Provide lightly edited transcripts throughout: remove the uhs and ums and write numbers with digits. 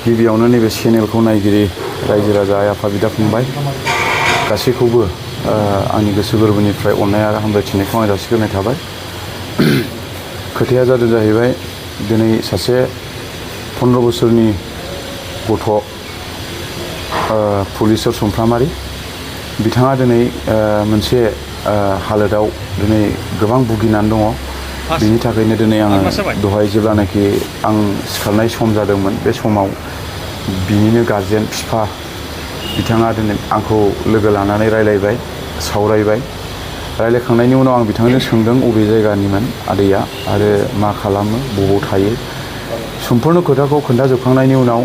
गिबियावनो नैबे चेनेलखौ नायगिरि रायजो राजा आइ आफा बिदा फंबाय गासैखौबो आंनि गोसो गोरबोनिफ्राय अननाय आरो हामलायथिनायखौ आं जासिग्रोनाय थाबाय। खोथाया जादों जाहैबाय दिनै सासे 15 बोसोरनि गथ' पुलिसाव समफ्रामारि बिथाङा दिनै मोनसे हालोदाव दिनै गोबां भुगिनानै दङ। बिनि थाखायनो दिनै आङो दहाय जेब्लानाखि आं सिखारनाय सम जादोंमोन बे समाव बिनिनो गारजेन बिफा बिथाङा दिनै आंखौ लोगो लानानै रायलायबाय सावरायबाय। रायलायखांनायनि उनाव आं बिथांजों सोंदों अबे जायगानिमोन आदैया आरो मा खालामो बबाव थायो। सम्पुर्ण खोथाखौ खोन्थाजोबखांनायनि उनाव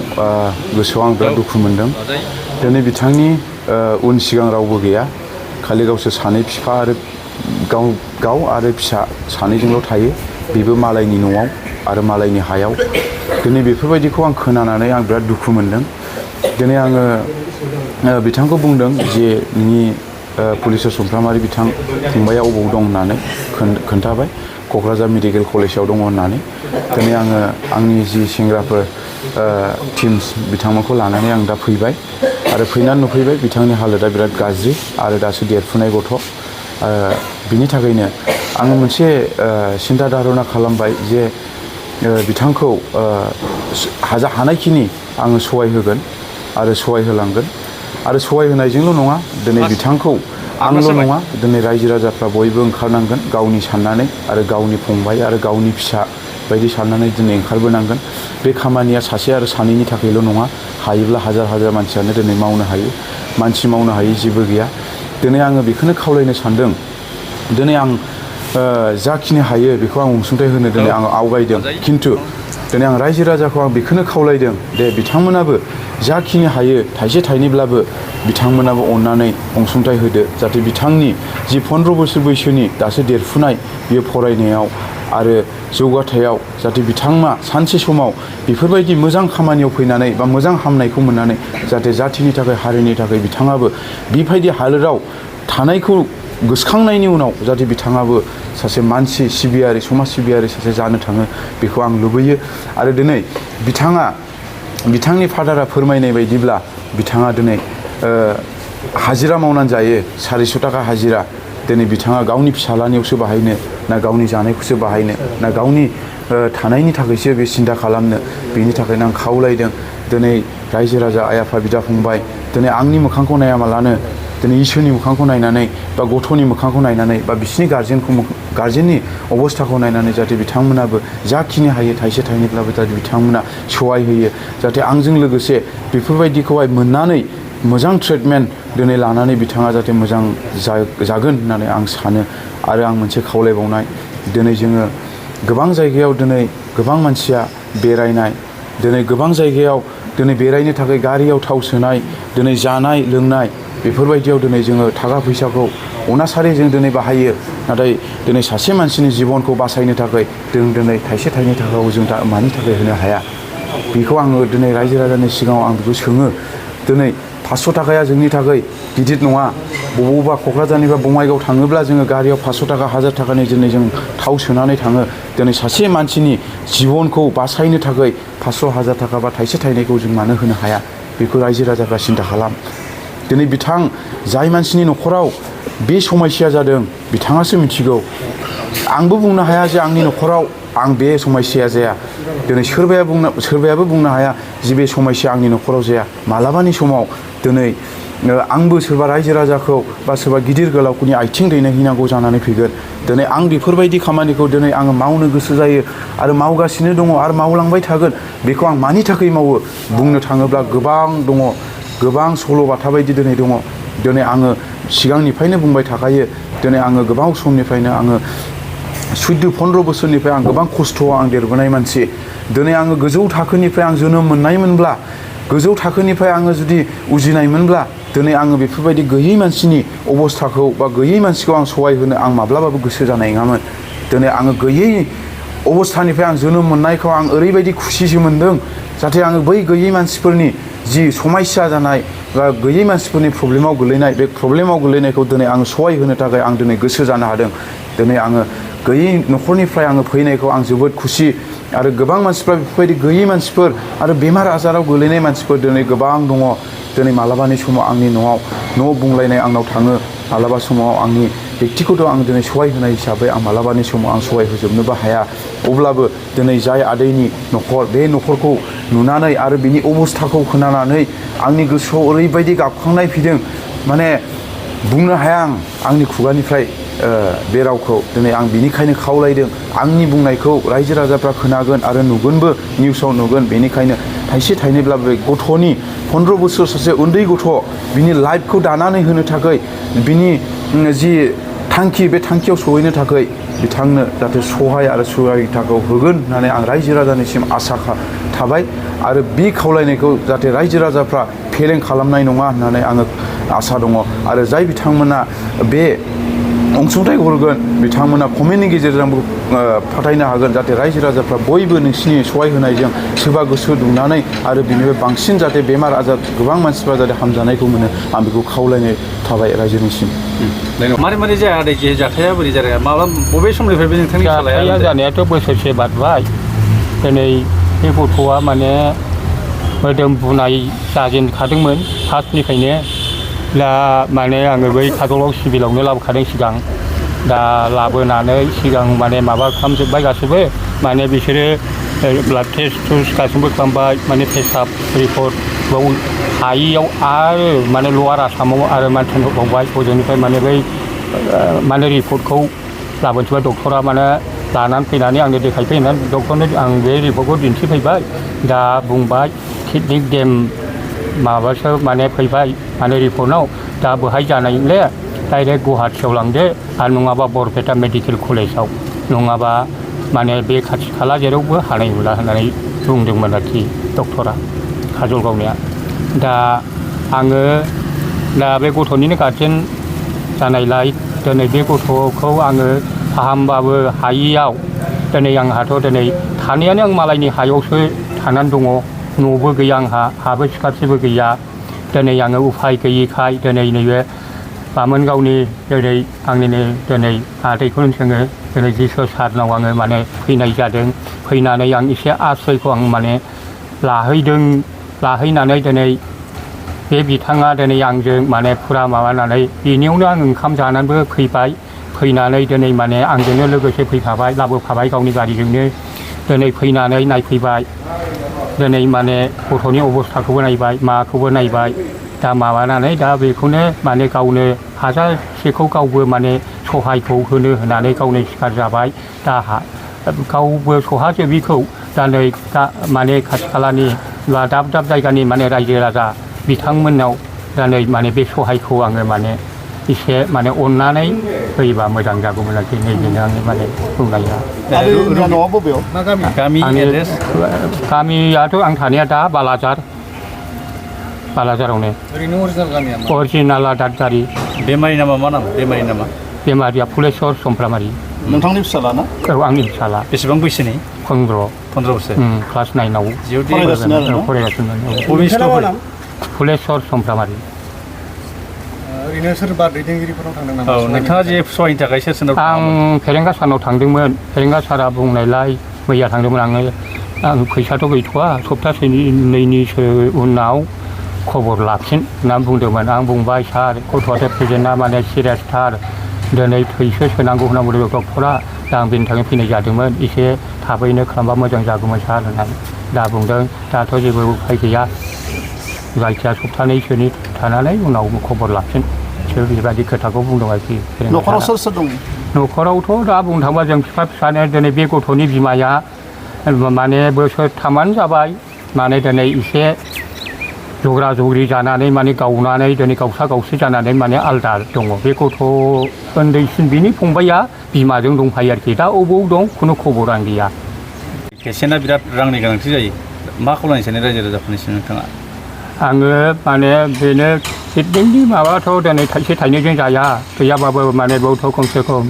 गोसोआव आं बिराद दुखु मोनदों। दिनै बिथांनि उन सिगां रावबो गैया, खालि गावसोर सानै बिफा आरो गाव आरो फिसा सानैजोंल' थायो, बेबो मालायनि न'आव आरो मालायनि हायाव। दिनै बेफोरबायदिखौ आं खोनानानै आं बिराद दुखु मोनदों। दिनै आङो बिथांखौ बुंदों जे नोंनि पुलिसाव समफ्रामारि बिथां फंबाया अबाव दं होननानै खोन्थाबाय। क'क्राझार मेडिकेल कलेजाव दङ होननानै। दिनै आङो आंनि जि सेंग्राफोर टिम्स बिथांमोनखौ लानानै आं दा फैबाय आरो फैनानै नुफैबाय बिथांनि हालोदा बिराद गाज्रि आरो दासो देरफुनाय गथ'। बिनि थाखायनो आङो मोनसे सिन्था धारना खालामबाय जे बिथांखौ हानायखिनि आङो सहाय होगोन आरो सहाय होलांगोन आरो सहाय होनायजोंल' नङा, दिनै बिथांखौ आंल' नङा दिनै रायजो राजाफ्रा बयबो ओंखारनांगोन गावनि साननानै आरो गावनि फंबाय आरो गावनि फिसा बायदि साननानै दिनै ओंखारबोनांगोन। बे खामानिया सासे आरो सानैनि थाखायल' नङा, हायोब्ला हाजार हाजार मानसियानो दिनै मावनो हायो। मानसि मावनो हायै जेबो गैया। दिनै आङो बेखौनो खावलायनो सानदों, दिनै आं जाखिनि हायो बेखौ आं अनसुंथाइ होनो दिनै आं आवगायदों। खिन्थु दिनै आं रायजो राजाखौ आं बेखौनो खावलायदों दे बिथांमोनाबो जाखिनि हायो थाइसे थाइनैब्लाबो बिथांमोनाबो अननानै अनसुंथाइ होदो, जाहाथे बिथांनि जि 15 बोसोर बैसोनि दासो देरफुनाय बियो फरायनायाव आरो जौगाथायाव जाहाथे बिथाङा सानसे समाव बेफोरबायदि मोजां खामानियाव फैनानै बा मोजां हामनायखौ मोननानै जाहाथे जाथिनि थाखाय हारिनि थाखाय बिथाङाबो बेबायदि हालोदाव थानायखौ गोसोखांनायनि उनाव जाहाथे बिथाङाबो सासे मानसि सिबियारि समाज सिबियारि सासे जानो थाङो, बेखौ आं लुबैयो। आरो दिनै बिथांनि फादारा फोरमायनाय बायदिब्ला बिथाङा दिनै हाजिरा मावनानै जायो, 400 थाखा हाजिरा। दिनै बिथाङा गावनि फिसालानियावसो बाहायनो ना गावनि जानायखौसो बाहायनो ना गावनि थानायनि थाखायसो बे सिन्था खालामनो। बेनि थाखायनो आं खावलायदों दिनै रायजो राजा आइ आफा बिदा फंबाय, दिनै आंनि मोखांखौ नायामालानो दिनै इसोरनि मोखांखौ नायनानै बा गथ'नि मोखांखौ नायनानै बा बिसिनि गारजेननि अबस्थाखौ नायनानै जाहाथे बिथांमोनाबो जाखिनि हायो थाइसे थाइनैब्लाबो जाहाथे बिथांमोना सहाय होयो, जाहाथे आंजों लोगोसे बेफोरबायदिखौहाय मोननानै मोजां ट्रिटमेन्ट दिनै लानानै बिथाङा जाहाथे मोजां जागोन होननानै आं सानो। आरो आं मोनसे खावलायबावनाय, दिनै जोङो गोबां जायगायाव दिनै गोबां मानसिया बेरायनाय, दिनै गोबां जायगायाव दिनै बेरायनो थाखाय गारियाव थाव सोनाय, दिनै जानाय लोंनाय बेफोरबायदियाव दिनै जोङो थाखा फैसाखौ अनासारि जों दिनै बाहायो। नाथाय दिनै सासे मानसिनि जिबनखौ बासायनो थाखाय जों दिनै थाइसे थाइनै थाखाखौ जों मानि थाखाय होनो हाया? बेखौ आङो दिनै रायजो राजानि सिगाङाव आं बेखौ सोङो। दिनै 500 थाखाया जोंनि थाखाय गिदिर नङा। बबावबा क'क्राझारनिफ्राय बङाइगाव थाङोब्ला जोङो गारियाव 500 थाखा 1000 थाखानि दिनै जों थाव सोनानै थाङो। दिनै सासे मानसिनि जिबनखौ बासायनो थाखाय 500 1000 थाखा बा थाइसे थाइनैखौ जों मानो होनो हाया? बेखौ रायजो राजाफ्रा सिन्था खालाम। दिनै बिथां जाय मानसिनि न'खराव बे समस्याया जादों बिथाङासो मिथिगौ। आंबो बुंनो हाया जे आंनि न'खराव आं बे समस्याया जाया। दिनै सोरबायाबो बुंनो हाया जे बे समस्या आंनि न'खराव जाया। मालाबानि समाव दिनै आंबो सोरबा रायजो राजाखौ बा सोरबा गिदिर गोलावफोरनि आथिं दैनायहैनांगौ जानानै फैगोन। दिनै आं बेफोरबायदि खामानिखौ दिनै आङो मावनो गोसो जायो आरो मावगासिनो दङ आरो मावलांबाय थागोन। बेखौ आं मानि थाखाय मावो? बुंनो थाङोब्ला गोबां दङ, गोबां सल'बाथा बायदि दिनै दङ। दिनै आङो सिगांनिफ्रायनो बुंबाय थाखायो, दिनै आङो गोबां समनिफ्रायनो आङो 14-15 बोसोरनिफ्राय आं गोबां खस्थ'आव आं देरबोनाय मानसि। दिनै आङो गोजौ थाखोनिफ्राय आं जोनोम मोननायमोनब्ला, गोजौ थाखोनिफ्राय आङो जुदि उजिनायमोनब्ला दिनै आङो बेफोरबायदि गैयै मानसिनि अबस्थाखौ बा गैयै मानसिखौ आं सहाय होनो आं माब्लाबाबो गोसो जानाय नङामोन। दिनै आङो गैयै अबस्थानिफ्राय आं जोनोम मोननायखौ आं ओरैबायदि खुसिसो मोनदों, जाहाथे आङो बै गैयै मानसिफोरनि जि समस्या जानाय बा गैयै मानसिफोरनि प्रब्लेमाव गोलैनाय, बे प्रब्लेमाव गोलैनायखौ दिनै आङो सहाय होनो थाखाय आं दिनै गोसो जानो हादों। दिनै आङो गैयै न'खरनिफ्राय आङो फैनायखौ आं जोबोद खुसि। आरो गोबां मानसिफ्रा बेफोरबायदि गैयै मानसिफोर आरो बेमार आजाराव गोलैनाय मानसिफोर दिनै गोबां दङ दिनै मालाबानि समाव आंनि न' बुंलायनाय आंनाव थाङो मालाबा समाव आंनि बेक्तिगत आं दिनै सहाय होनाय हिसाबै आं मालाबानि समाव आं सहाय होजोबनोबो हाया अब्लाबो दिनै जाय आदैनि न'खर बे न'खरखौ नुनानै आरो बिनि अबस्थाखौ खोनानानै आंनि गोसोआव ओरैबायदि गाबखांनाय फैदों माने बुंनो हाया आंनि खुगानिफ्राय बे रावखौ दिनै आं बिनिखायनो खावलायदों आंनि बुंनायखौ रायजो राजाफ्रा खोनागोन आरो नुगोनबो निउसाव नुगोन बेनिखायनो थाइसे थाइनैब्लाबो बे गथ'नि 15 बोसोर सासे उन्दै गथ' बिनि लाइफखौ दानानै होनो थाखाय बिनि जि थांखि बे थांखियाव सहैनो थाखाय बिथांनो जाहाथे सहाय आरो सहायथाखौ होगोन होननानै आं रायजो राजानिसिम आसा थाबाय आरो बे खावलायनायखौ जाहाथे रायजो राजाफ्रा फेलें खालामनाय नङा होननानै आङो आसा दङ आरो जाय बिथांमोना बे अनसुंथाइ हरगोन बिथांमोना कमेन्टनि गेजेरजों फोथायनो हागोन जाहाथे रायजो राजाफ्रा बयबो नोंसिनि सहाय होनायजों सोरबा गोसो दुंनानै आरो बिनिफ्राय बांसिन जाहाथे बेमार आजार गोबां मानसिफ्रा जाहाथे हामजानायखौ मोनो आं बेखौ खावलायनाय थाबाय रायजोनिसिम मारै मारै जाया आदै जे जाथाया बोरै जादों माब्ला बबे समनिफ्राय बे नोंथांनि जाथाया जानायाथ' बोसोरसे बारबाय दिनै बे गथ'आ माने मोदोम बुनाय जाजेनखादोंमोन फार्स्टनिफ्रायनो दा माने आङो बै काजलगाव सिभिलावनो लाबोखादों सिगां दा लाबोनानै सिगां माने माबा खालामजोब्बाय गासैबो माने बिसोरो ब्लाड टेस्ट गासैबो खालामबाय माने पेसाब रिपर्ट बाव हायियाव आरो माने लवार आसामाव आरो माने थिनहरबावबाय हजोंनिफ्राय माने बै माने रिपर्टखौ लाबोनोसैबा डक्टरा माने लानानै फैनानै आंनो देखायफैनानै डक्टरनो आं बे रिपर्टखौ दिन्थिफैबाय दा बुंबाय किडनि डेम माबासो माने फैबाय माने रिपर्टआव दा बेहाय जानायले डाइरेक्ट गुवाहाटियाव लांदो आरो नङाबा बरपेटा मेडिकेल कलेजाव नङाबा माने बे खाथि खाला जेरावबो हानाय नंला होननानै बुंदोंमोन आरोखि डक्टरा काजलगावनिया दा आङो दा बे गथ'निनो गार्जेन जानायलाय दिनै बे गथ'खौ आङो फाहामबाबो हायियाव दिनै आंहाथ' दिनै थानायानो आं मालायनि हायावसो थानानै दङ न'बो गैया आंहा हाबो सिखारसेबो गैया दिनै आङो उफाय गैयिखाय दिनै नैबे बामोनगावनि दिनै आंनिनो दिनै आदैखौनो जोङो दिनै जिसु सारनाव आङो माने फैनाय जादों फैनानै आं एसे आश्रयखौ आं माने लाहैनानै दिनै बे बिथाङा दिनै आंजों माने फुरा माबानानै बेनियावनो आं ओंखाम जानानैबो फैबाय फैनानै दिनै माने आंजोंनो लोगोसे फैफाबाय लाबोफाबाय गावनि गारिजोंनो दिनै फैनानै नायफैबाय दिनै माने गथ'नि अबस्थाखौबो नायबाय माखौबो नायबाय दा माबानानै दा बेखौनो माने गावनो हाजारसेखौ गावबो माने सहायखौ होनानै गावनो सिखार जाबाय दा गावबो सहाजोबिखौ दा नै माने खाथि खालानि बा दाब दाब जायगानि माने रायजो राजा बिथांमोननाव दा नै माने बे सहायखौ आङो माने एसे माने अननानै होयोबा मोजां जागौमोन आरोखि नैबेनो आंनि माने बुंनाया गामियाथ' आं थानाया दा बालाजारावनो अरिजिनाला दादगारि बेमारि नामा मा नाम बेमारि नामा बेमारिया फुलेस्वर समफ्रामारि नोंथांनि फिसाला ना औ आंनि फिसाला बेसेबां बैसोनि 15 बोसोर क्लास 9आव फरायगासिनो फुलेस्वर समफ्रामारि ओरैनो सोरबा दैदेनगिरिफोराव थांदों नामा? औ नोंथाङा जे सहायनि थाखाय सोर आं फेरेंगा सारनाव थांदोंमोन फेरेंगा सारा बुंनायलाय मैया थांदोंमोन आं फैसाथ' गैथ'वा सप्तासेनिसो उनाव खबर लाफिन होननानै बुंदोंमोन आं बुंबाय सार गथ'आथ' प्रेजेन्टआ माने सिरियासथार दिनै थैसो सोनांगौ होनना बुंदों डक्टरा दा आं बेनि थाखाय फैनाय जादोंमोन एसे थाबैनो खालामबा मोजां जागौमोन सार होननानै दा बुंदों दाथ' जेबो उफाय गैया जायखिया सप्तानैसोनि थानानै उनाव खबर लाफिन बिसोर बेबायदि खोथाखौ बुंदों आरोखि न'खराव सोर सोर दं न'खरावथ' दा बुंनो थाङोबा जों फिसानो दिनै बे गथ'नि बिमाया माने बोसोरथामानो जाबाय माने दिनै एसे जग्रा जग्रि जानानै माने गावनानै दिनै गावसा गावसि जानानै माने आलदा दङ बे गथ' उन्दैसिन बिनि फंबाया बिमाजों दंफायो आरोखि दा अबाव दं खुनु खबरानो गैया पेसेन्टआ बिराद रांनि गोनांथि जायो मा खालामनो सानो रायजो राजाफोरनिसिम नोंथाङा आङो माने बेनो किडनिनि माबाथ' दिनै थाइसे थाइनैजों जाया गैयाबाबो माने बेयावथ' खमसे खम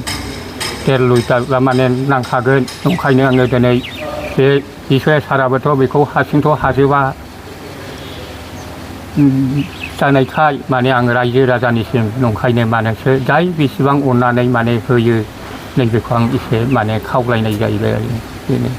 1.5 लिटार माने नांखागोन ओंखायनो आङो दिनै बे जिसु साराबोथ' बेखौ हारसिंथ' हाजोबा जानायखाय माने आं रायजो राजानिसिम नंखायनो मानोसो जाय बेसेबां अननानै माने होयो नैबेखौ आं एसे माने खावलायनाय जाहैबाय आरो बेनो